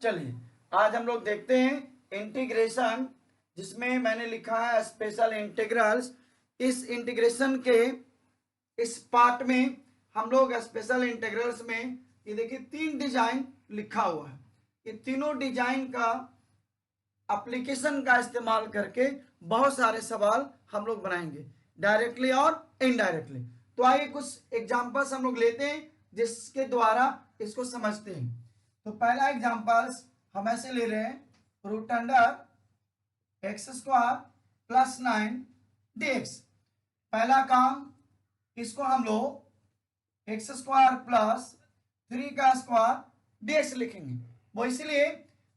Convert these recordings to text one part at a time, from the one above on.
चलिए आज हम लोग देखते हैं इंटीग्रेशन, जिसमें मैंने लिखा है स्पेशल इंटीग्रल्स। इस इंटीग्रेशन के इस पार्ट में हम लोग स्पेशल इंटीग्रल्स में ये देखिए 3 डिजाइन लिखा हुआ है। ये तीनों डिजाइन का एप्लीकेशन का इस्तेमाल करके बहुत सारे सवाल हम लोग बनाएंगे, डायरेक्टली और इनडायरेक्टली। तो आइए कुछ एग्जांपल्स हम लोग लेते हैं जिसके द्वारा इसको समझते हैं। तो पहला एग्जांपल्स हम ऐसे ले रहे हैं, root under x square plus 9 dx। पहला काम, इसको हम लोग एक्स स्क्वायर प्लस 3 का स्क्वायर dx लिखेंगे। वो इसलिए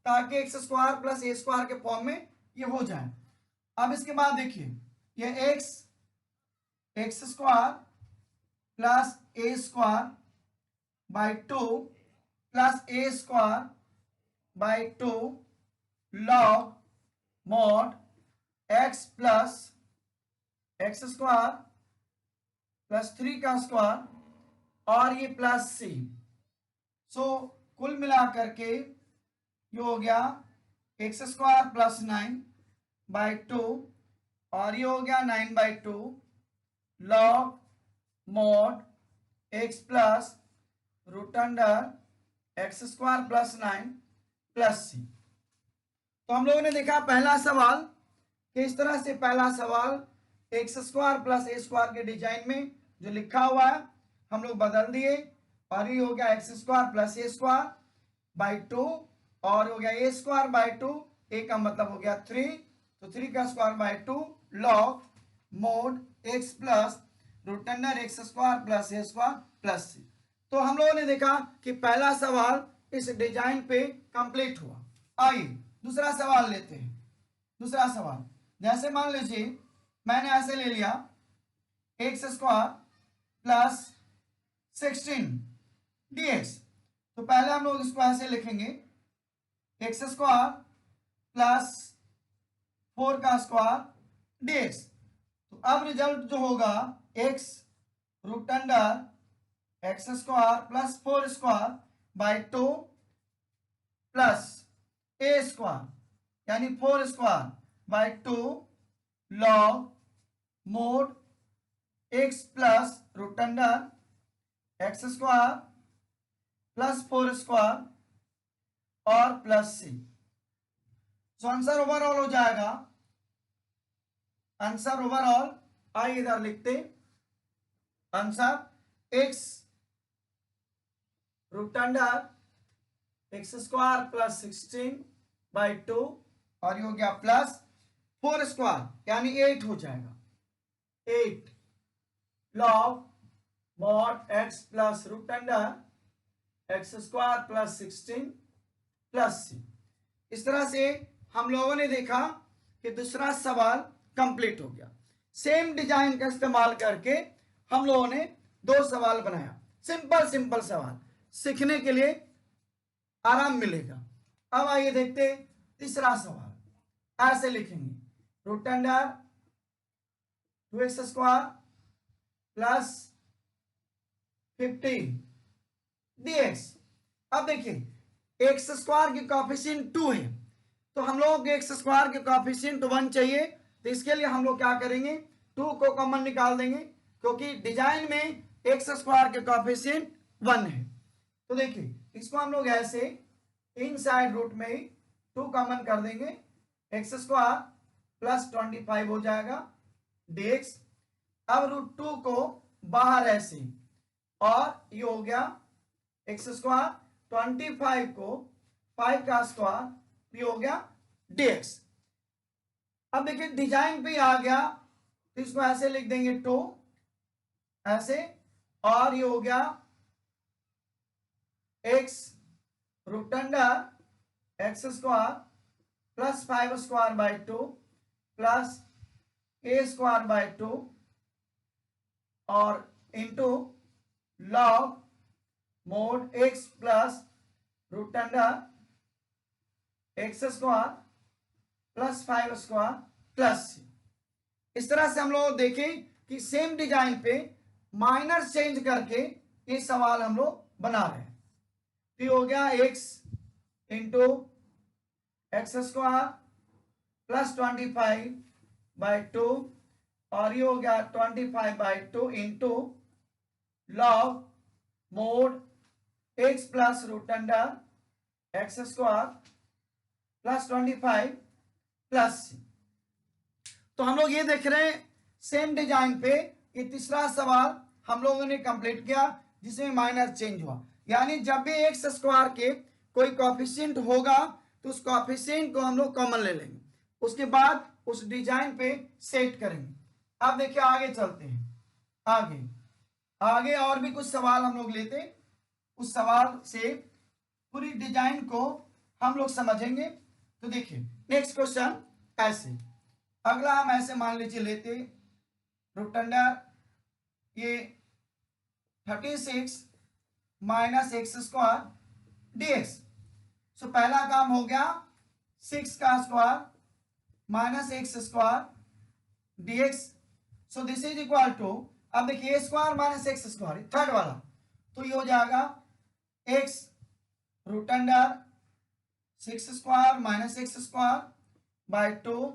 ताकि x square plus a square के फॉर्म में ये हो जाए। अब इसके बाद देखिए, ये x square plus a square by 2 plus a square by 2 log mod x plus x square plus 3 का स्क्वायर और ये प्लस सी। सो कुल मिलाकर के ये हो गया एक्स स्क्वायर प्लस 9 बाई 2 और ये हो गया 9 by 2 log mod x plus root under x square plus 9 plus सी। तो हम लोगों ने देखा पहला सवाल किस तरह से, पहला सवाल x square plus a square के डिजाइन में जो लिखा हुआ है हम लोग बदल दिए और ये हो गया x square plus a square by 2 और हो गया ए स्क्वायर बाई 2, ए का मतलब हो गया 3, तो 3 का square by 2 log mod x plus root under x square plus a square plus सी। तो हम लोगों ने देखा कि पहला सवाल इस डिजाइन पे कंप्लीट हुआ। आइए दूसरा सवाल लेते हैं। दूसरा सवाल जैसे मान लीजिए मैंने ऐसे ले लिया एक्स स्क्वायर प्लस 16 dx। तो पहले हम लोग इसको ऐसे लिखेंगे, एक्स स्क्वायर प्लस 4 का स्क्वायर dx। तो अब रिजल्ट जो होगा x root under x square plus 4 square by 2 plus a square यानी 4 square by 2 log mod x plus root under x square plus 4 square और प्लस सी। तो आंसर ओवरऑल हो जाएगा, आंसर ओवरऑल आइए इधर लिखते, answer x root under x square plus 16 by 2 और ये हो गया प्लस 4 स्क्वायर यानी 8 हो जाएगा, 8 log mod x plus root under x square plus 16 plus C. इस तरह से हम लोगों ने देखा कि दूसरा सवाल कंप्लीट हो गया। सेम डिजाइन का इस्तेमाल करके हम लोगों ने 2 सवाल बनाया, सिंपल सिंपल सवाल, सीखने के लिए आराम मिलेगा। अब आइए देखते तीसरा सवाल। ऐसे लिखेंगे, root under 2x square plus 15 dx। अब देखिए एक्स स्क्वायर की कोएफिशिएंट 2 है, तो हम लोग एक्स स्क्वायर के कोएफिशिएंट 1 चाहिए। तो इसके लिए हम लोग क्या करेंगे, 2 को कॉमन निकाल देंगे क्योंकि डिजाइन में एक्स स्क्वायर के कोएफिशिएंट 1 है। तो देखिए इसको हम लोग ऐसे इनसाइड रूट में ही 2 कॉमन कर देंगे, एक्स स्क्वायर प्लस 25 हो जाएगा dx। अब रूट 2 को बाहर ऐसे और ये हो गया एक्स स्क्वायर 25 को 5 का स्क्वायर, ये हो गया dx। अब देखिए डिजाइन पे आ गया तो इसको ऐसे लिख देंगे 2 ऐसे और ये हो गया x root under x square plus 5 square by 2 plus a square by 2 और into log mod x plus root under x square plus 5 square plus C. इस तरह से हम लोग देखें कि सेम डिजाइन पे माइनर चेंज करके ये सवाल हम लोग बना रहे हैं। तो हो गया x into x square plus 25/2 और ये हो गया 25/2 into log mod x plus root under x square plus 25 plus सी। तो हम लोग ये देख रहे हैं सेम डिजाइन पे ये तीसरा सवाल हम लोगों ने कंप्लीट किया जिसमें माइनर चेंज हुआ, यानी जब भी एक्स स्क्वायर के कोई कोएफिशिएंट होगा तो उस कोएफिशिएंट को हम लोग कॉमन ले लेंगे, उसके बाद उस डिजाइन पे सेट करेंगे। अब देखिए आगे चलते हैं, आगे आगे और भी कुछ सवाल हम लोग लेते, उस सवाल से पूरी डिजाइन को हम लोग समझेंगे। तो देखिए नेक्स्ट क्वेश्चन ऐसे, अगला हम ऐसे मान लीजिए लेते रूट अंडर ये 36 minus x square dx। So पहला काम हो गया 6 का square minus x square dx। So this is equal to, अब देखिए a square minus x square third वाला, तो ये हो जाएगा x root under 6 square minus x square by 2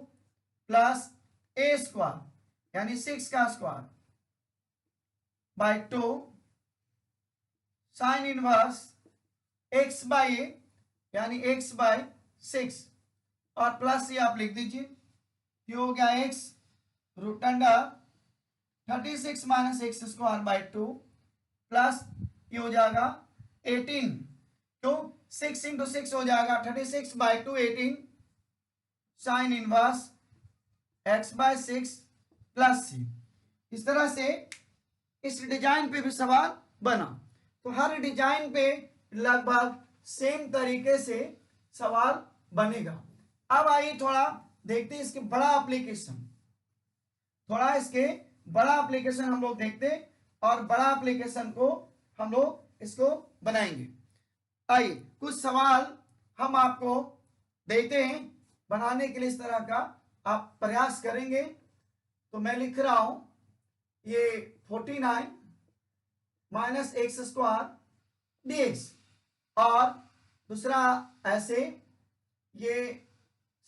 plus a square यानी 6 का square by 2 sine inverse x by a यानी x बाई 6 और प्लस ये आप लिख दीजिए, ये हो गया x root under 36 minus x square by 2 plus ये हो जाएगा 18, तो 6 इंटू 6 हो जाएगा 36 by 2 18 sine inverse x by 6 plus C. इस तरह से इस डिजाइन पे भी सवाल बना, तो हर डिजाइन पे लगभग सेम तरीके से सवाल बनेगा। अब आइए थोड़ा देखते हैं इसके बड़ा एप्लीकेशन, थोड़ा इसके बड़ा एप्लीकेशन हम लोग देखते और बड़ा एप्लीकेशन को हम लोग इसको बनाएंगे। आइए कुछ सवाल हम आपको देते हैं बनाने के लिए, इस तरह का आप प्रयास करेंगे। तो मैं लिख रहा हूं ये 49 माइनस एक्स स्क्वायर dx और दूसरा ऐसे ये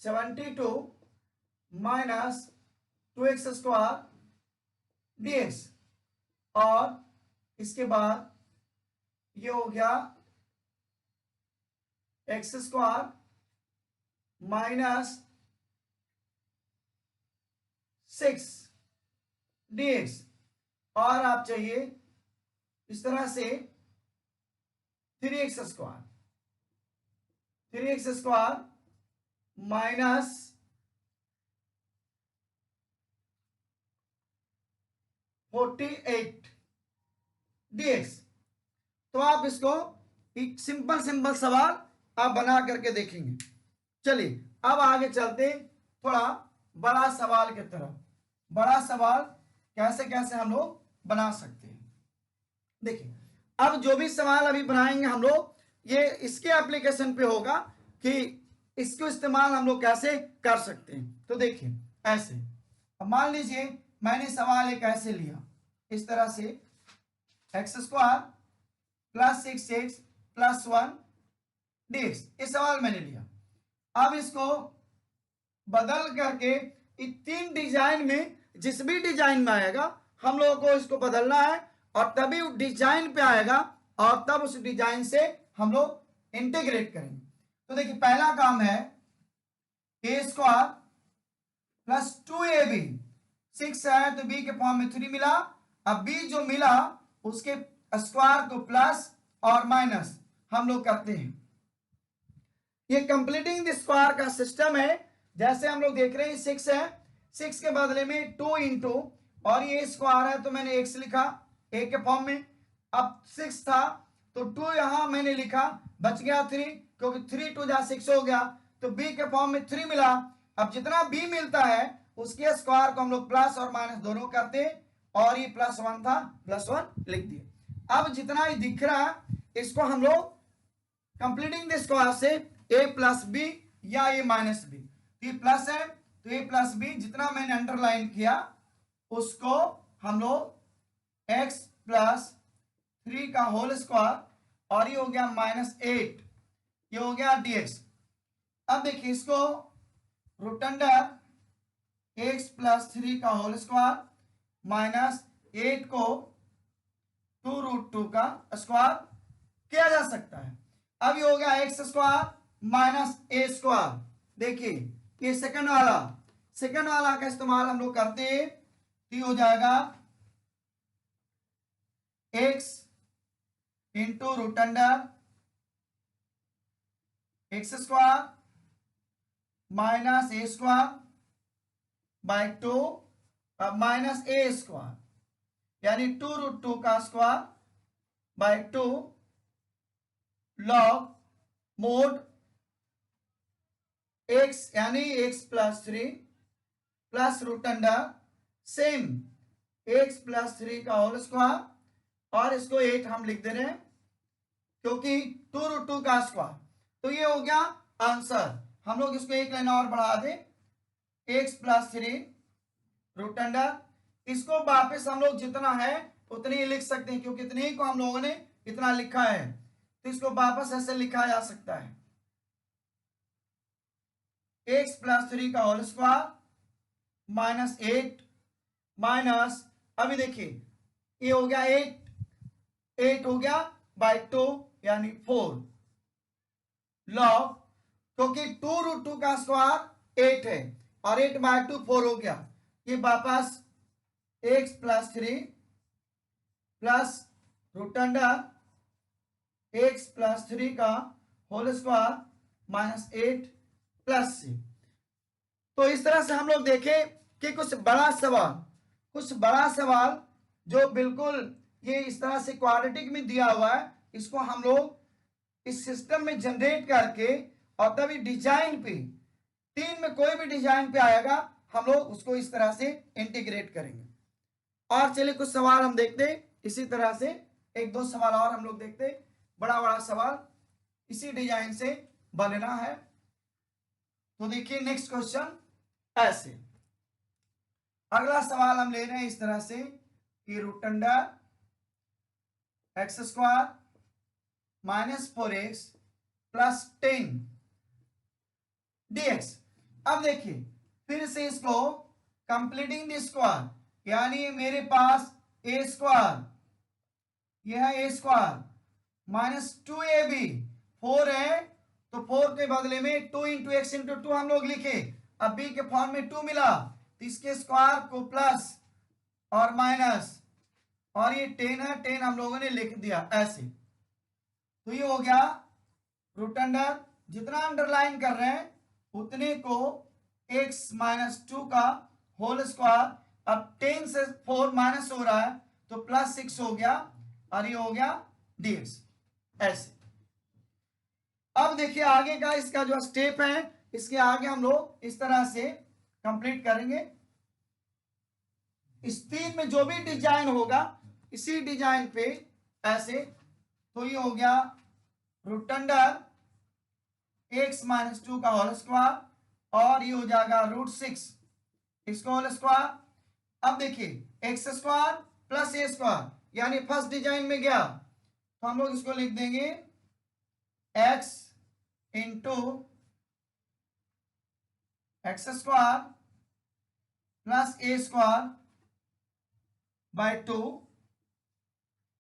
72 माइनस 2x स्क्वायर dx और इसके बाद ये हो गया एक्स स्क्वायर माइनस 6 dx और आप चाहिए इस तरह से 3x स्क्वायर माइनस 48 dx। तो आप इसको एक सिंपल सवाल आप बना करके देखेंगे। चलिए अब आगे चलते थोड़ा बड़ा सवाल की तरफ। बड़ा सवाल कैसे कैसे हम लोग बना सकते हैं, देखिए अब जो भी सवाल अभी बनाएंगे हम लोग ये इसके एप्लीकेशन पे होगा कि इसको इस्तेमाल हम लोग कैसे कर सकते हैं। तो देखिए ऐसे, अब मान लीजिए मैंने सवाल एक ऐसे लिया इस तरह से x square plus 6x plus 1 dx, ये सवाल मैंने लिया। अब इसको बदल करके इस तीन डिजाइन में जिस भी डिजाइन में आएगा हम लोगों को इसको बदलना है और तभी उस डिजाइन पे आएगा और तब उस डिजाइन से हम लोग इंटीग्रेट करेंगे। तो देखिए पहला काम है ए स्क्वायर प्लस 2ab, 6 है तो b के फॉर्म में 3 मिला। अब b जो मिला उसके स्क्वायर को प्लस और माइनस हम लोग करते हैं। ये कंप्लीटिंग द स्क्वायर का सिस्टम है, जैसे हम लोग देख रहे हैं 6 है, 6 के बदले में 2 इंटू और ये स्क्वायर है तो मैंने x लिखा a के फॉर्म में। अब 6 था तो 2 यहां मैंने लिखा, बच गया 3 क्योंकि 3 2 जा 6 हो गया, तो b के फॉर्म में 3 मिला। अब जितना b मिलता है उसके स्क्वायर को हम लोग प्लस और माइनस दोनों करते और ये प्लस 1 था प्लस 1 लिख दिए। अब जितना ही दिख रहा है इसको हम लोग कंप्लीटिंग द स्क्वायर से a प्लस बी या a माइनस बी, ये प्लस है तो a प्लस बी जितना मैंने अंडरलाइन किया उसको हम लोग x प्लस 3 का होल स्क्वायर और ये हो गया -8 ये हो गया dx। अब देखिए इसको रूट अंडर एक्स प्लस 3 का होल स्क्वायर माइनस 8 को 2√2 का स्क्वायर किया जा सकता है। अब ये हो गया x square minus a square. देखिए ये सेकंड वाला का इस्तेमाल हम लोग करते हैं तो ये हो जाएगा x into root under x square minus a square by 2 minus a square यानी 2√2 का square by 2 log mod x यानी x plus 3 plus root under same x plus 3 का होल स्क्वायर और इसको 8 हम लिख दे रहे हैं क्योंकि 2√2 का स्क्वायर। तो ये हो गया आंसर। हम लोग इसको एक लाइन और बढ़ा दें, एक्स प्लस 3 रूट अंडर इसको वापस हम लोग जितना है उतनी ही लिख सकते हैं क्योंकि इतने ही को हम लोगों ने इतना लिखा है, तो इसको वापस ऐसे लिखा जा सकता है एक्स प्लस 3 का होल स्क्वायर माइनस 8 माइनस अभी देखिए ये हो गया 8 हो गया बाय 2 यानी 4 लॉग क्योंकि 2√2 का स्क्वायर 8 है और 8 बाय 2 4 हो गया। ये वापस x plus 3 plus root under x plus 3 का होल स्क्वायर माइनस 8 प्लस सी। तो इस तरह से हम लोग देखें कि कुछ बड़ा सवाल जो बिल्कुल ये इस तरह से क्वाड्रेटिक में दिया हुआ है, इसको हम लोग इस सिस्टम में जनरेट करके और तभी डिजाइन पे 3 में कोई भी डिजाइन पे आएगा हम लोग उसको इस तरह से इंटीग्रेट करेंगे। और चलिए कुछ सवाल हम देखते हैं इसी तरह से, एक दो सवाल और हम लोग देखते हैं। बड़ा सवाल इसी डिजाइन से बनना है। तो देखिए नेक्स्ट क्वेश्चन ऐसे, अगला सवाल हम ले रहे हैं इस तरह से कि root under x square minus 4x plus 10 dx। अब देखिए फिर से इसको कंप्लीटिंग द स्क्वायर यानी मेरे पास ए स्क्वायर, यह है ए स्क्वायर माइनस 2ab 4 है तो 4 के बदले में 2 इंटू एक्स इंटू 2 हम लोग लिखे। अब b के फॉर्म में 2 मिला तो इसके स्क्वायर को प्लस और माइनस और ये 10 है, 10 हम लोगों ने लिख दिया ऐसे। तो ये हो गया रूट अंडर, जितना अंडरलाइन कर रहे हैं उतने को x माइनस 2 का होल स्क्वायर। अब 10 से 4 माइनस हो रहा है तो प्लस 6 हो गया और ये हो गया dx ऐसे। अब देखिए आगे का इसका जो स्टेप है इसके आगे हम लोग इस तरह से कंप्लीट करेंगे। इस 3 में जो भी डिजाइन होगा इसी डिजाइन पे ऐसे। तो ये हो गया रूट अंडर एक्स माइनस 2 का होल स्क्वायर और ये हो जाएगा √6 इसका होल स्क्वायर। अब देखिए x square plus a square यानी फर्स्ट डिजाइन में गया तो हम लोग इसको लिख देंगे x into x square plus a square by 2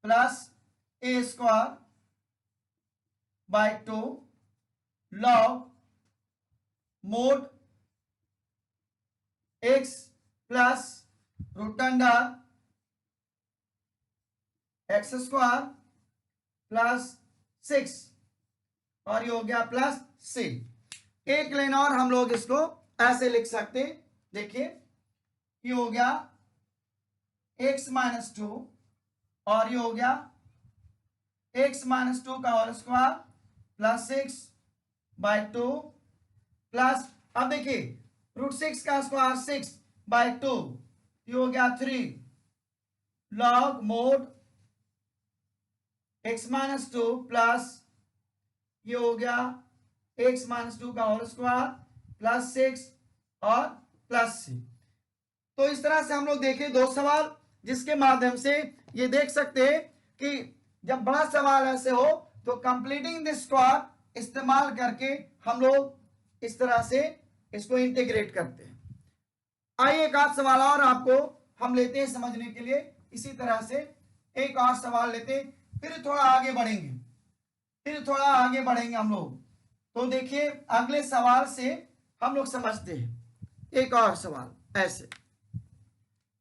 plus a square by 2 log mod x plus root under x square plus 6 और ये हो गया प्लस सी। एक लाइन और हम लोग इसको ऐसे लिख सकते, देखिए ये हो गया x माइनस 2 और ये हो गया x माइनस 2 का whole square plus 6 by 2 plus अब देखिए √6 का स्क्वायर 6 बाय 2 ये हो गया 3 log mod x minus 2 plus ये हो गया x माइनस 2 का होल स्क्वायर प्लस 6 और प्लस सी। तो इस तरह से हम लोग देखें दो सवाल जिसके माध्यम से ये देख सकते हैं कि जब बड़ा सवाल ऐसे हो तो कंप्लीटिंग द स्क्वायर इस्तेमाल करके हम लोग इस तरह से इसको इंटीग्रेट करते हैं। आइए एक आध सवाल और आपको हम लेते हैं समझने के लिए। इसी तरह से एक और सवाल लेते हैं, फिर थोड़ा आगे बढ़ेंगे हम लोग। तो देखिए अगले सवाल से हम लोग समझते हैं एक और सवाल ऐसे।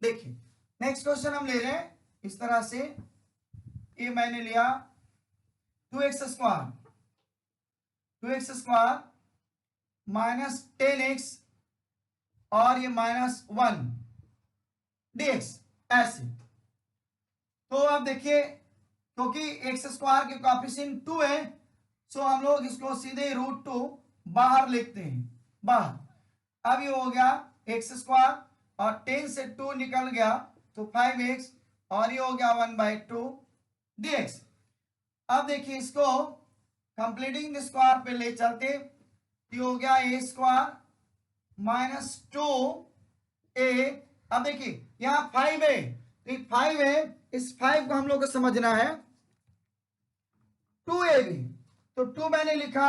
देखिए नेक्स्ट क्वेश्चन हम ले रहे हैं इस तरह से, ये मैंने लिया 2x स्क्वायर माइनस 10x और ये -1 dx ऐसे। तो अब देखिए क्योंकि x स्क्वायर के कोएफिशिएंट 2 है, सो हम लोग इसको सीधे √2 बाहर लिखते हैं, बाहर। अब ये हो गया x स्क्वायर और 10 से 2 निकल गया तो 5x और ये हो गया 1/2 dx। अब देखिए इसको कंप्लीटिंग द स्क्वायर पे ले चलते, ये हो गया a स्क्वायर -2a। अब देखिए यहाँ 5 है, तो ये 5 है, इस 5 को हम लोग को समझना है 2ab। तो 2 मैंने लिखा,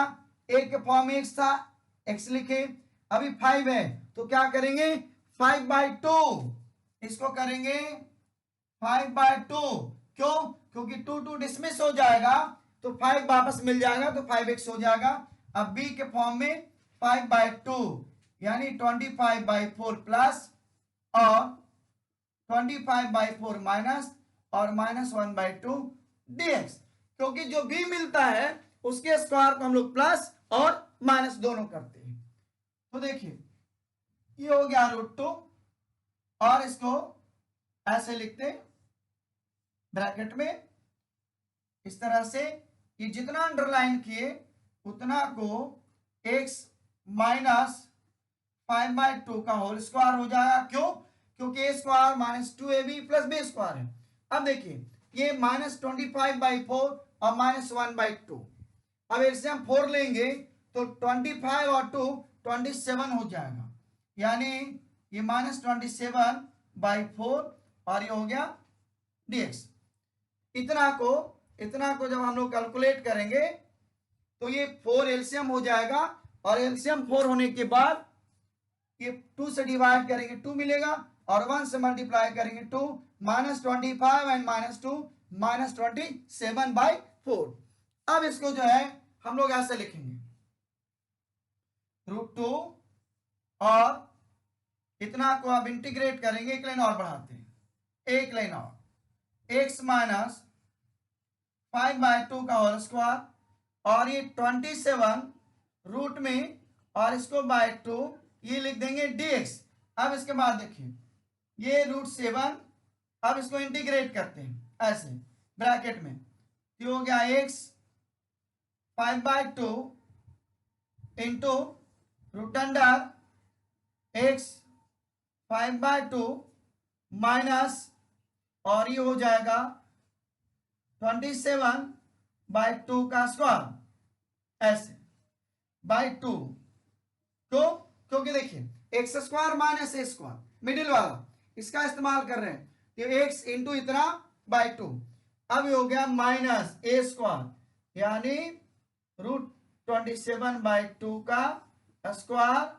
a के फॉर्म में x था, x लिखे। अभी 5 है तो क्या करेंगे 5/2, इसको करेंगे 5/2। क्यों? क्योंकि 2 डिसमिस हो जाएगा तो 5 वापस मिल जाएगा तो 5x हो जाएगा। अब b के फॉर्म में 5/2 यानी 25/4 प्लस और 25/4 माइनस और -1/2 dx। क्योंकि जो b मिलता है उसके स्क्वायर को हम लोग प्लस और माइनस दोनों करते हैं। तो देखिए ये हो गया √2 और इसको ऐसे लिखते हैं ब्रैकेट में इस तरह से। ये जितना अंडरलाइन किए उतना को x माइनस 5/2 का होल स्क्वायर हो जाएगा। क्यों? क्योंकि a square -2ab plus b square है। अब देखिए ये -25/4 और -1/2। अब इससे हम 4 लेंगे तो 25 और 2 27 हो जाएगा, यानी ये -27/4 और ये हो गया dx। इतना को जब हम लोग कैलकुलेट करेंगे तो ये 4 एलसीएम हो जाएगा और एलसीएम 4 होने के बाद ये 2 से डिवाइड करेंगे 2 मिलेगा और 1 से मल्टीप्लाई करेंगे 2, -25 एंड -2 -27/4। अब इसको जो है हम लोग ऐसे लिखेंगे √2 और इतना को अब इंटीग्रेट करेंगे, एक लाइन और बढ़ाते हैं, एक लाइन और, x माइनस 5/2 का होल स्क्वायर और ये 27 रूट में और इसको बाय 2 ये लिख देंगे dx। अब इसके बाद देखिए ये √7, अब इसको इंटीग्रेट करते हैं ऐसे ब्रैकेट में, ये हो गया x 5/2 into √under x 5/2 minus और ये हो जाएगा 27/2 का स्क्वायर ऐसे बाय 2। तो क्योंकि देखिए x square minus a square middle वाला इसका इस्तेमाल कर रहे हैं, तो एक्स इंटू इतना बाय 2। अब ये हो गया माइनस ए स्क्वायर यानी √27/2 का स्क्वायर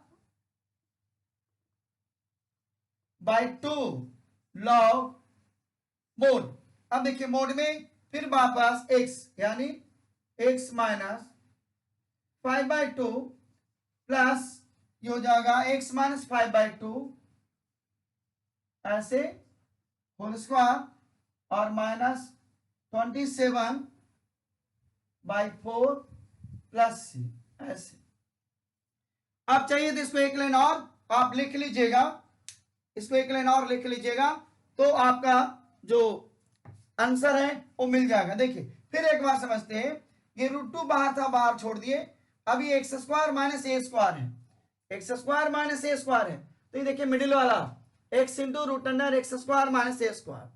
बाय 2 लॉग मोड। अब देखिए मोड में फिर वापस x यानी x माइनस 5/2 प्लस ये हो जाएगा x माइनस 5/2 ऐसे होल स्क्वायर और माइनस 27/4 प्लस c ऐसे। अब चाहिए तो इसको एक लाइन और आप लिख लीजिएगा, इसको एक लाइन और लिख लीजिएगा तो आपका जो आंसर है वो मिल जाएगा। देखिए फिर एक बार समझते हैं, ये √2 बाहर था, बाहर छोड़ दिए। अब ये x square minus a square है, x square minus a square है, तो ये देखिए मिडिल वाला x इंटू √अंडर x square minus a square,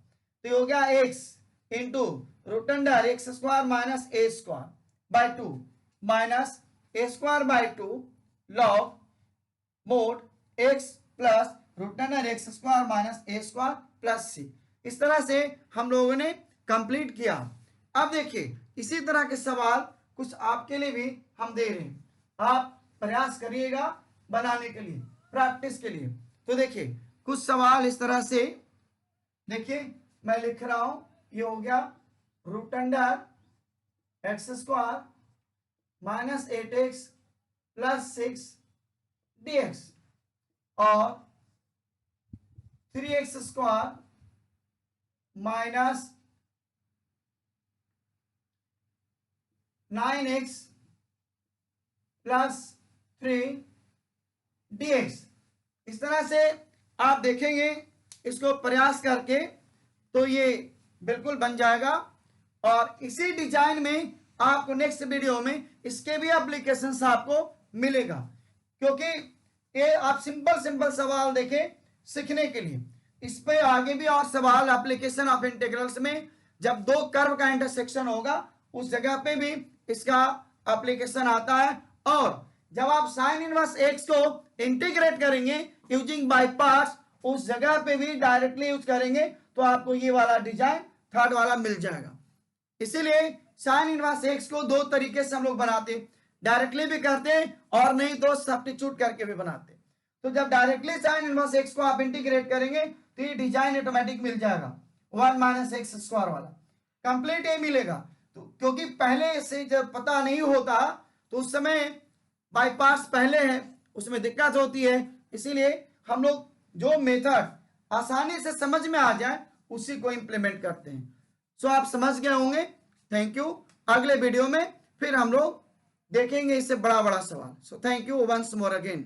तो ये हो गया x इंटू √अंडर x square minus a square by 2 minus a square by 2 log mod x plus √अंडर x square minus a square plus c। इस तरह से हम लोगों ने कंप्लीट किया। अब देखिए इसी तरह के सवाल कुछ आपके लिए भी हम दे रहे हैं, आप प्रयास करिएगा बनाने के लिए, प्रैक्टिस के लिए। तो देखिए कुछ सवाल इस तरह से, देखिए मैं लिख रहा हूं, ये हो गया root under x square minus 8x plus 6 dx और 3x square minus 9x plus 3 dx। इस तरह से आप देखेंगे इसको प्रयास करके तो ये बिल्कुल बन जाएगा। और इसी डिजाइन में आपको नेक्स्ट वीडियो में इसके भी एप्लीकेशंस आपको मिलेगा, क्योंकि ये आप सिंपल सवाल देखें सीखने के लिए। इस पे आगे भी और सवाल एप्लीकेशन ऑफ इंटीग्रल्स में, जब दो कर्व का इंटरसेक्शन होगा उस जगह पे भी इसका एप्लीकेशन आता है। और जब आप साइन इनवर्स एक्स को इंटीग्रेट करेंगे यूजिंग बाय पार्ट्स, उस जगह पे भी डायरेक्टली यूज करेंगे तो आपको ये वाला डिजाइन थर्ड वाला मिल जाएगा। इसीलिए साइन इनवर्स एक्स को दो तरीके से हम लोग बनाते, डायरेक्टली भी करते और नहीं तो सब्स्टिट्यूट करके भी बनाते। तो जब डायरेक्टली साइन इनवर्स एक्स को आप इंटीग्रेट करेंगे तो ये डिजाइन ऑटोमेटिक मिल जाएगा 1 माइनस एक्स स्क्वायर वाला, कंप्लीट ये मिलेगा। तो क्योंकि पहले से जब पता नहीं होता तो उस समय बाय पार्ट्स पहले है, उसमें दिक्कत होती है, इसीलिए हम लोग जो मेथड आसानी से समझ में आ जाए उसी को इंप्लीमेंट करते हैं। सो आप समझ गए होंगे। Thank you. अगले वीडियो में फिर हम लोग देखेंगे इससे बड़ा सवाल। So thank you once more again.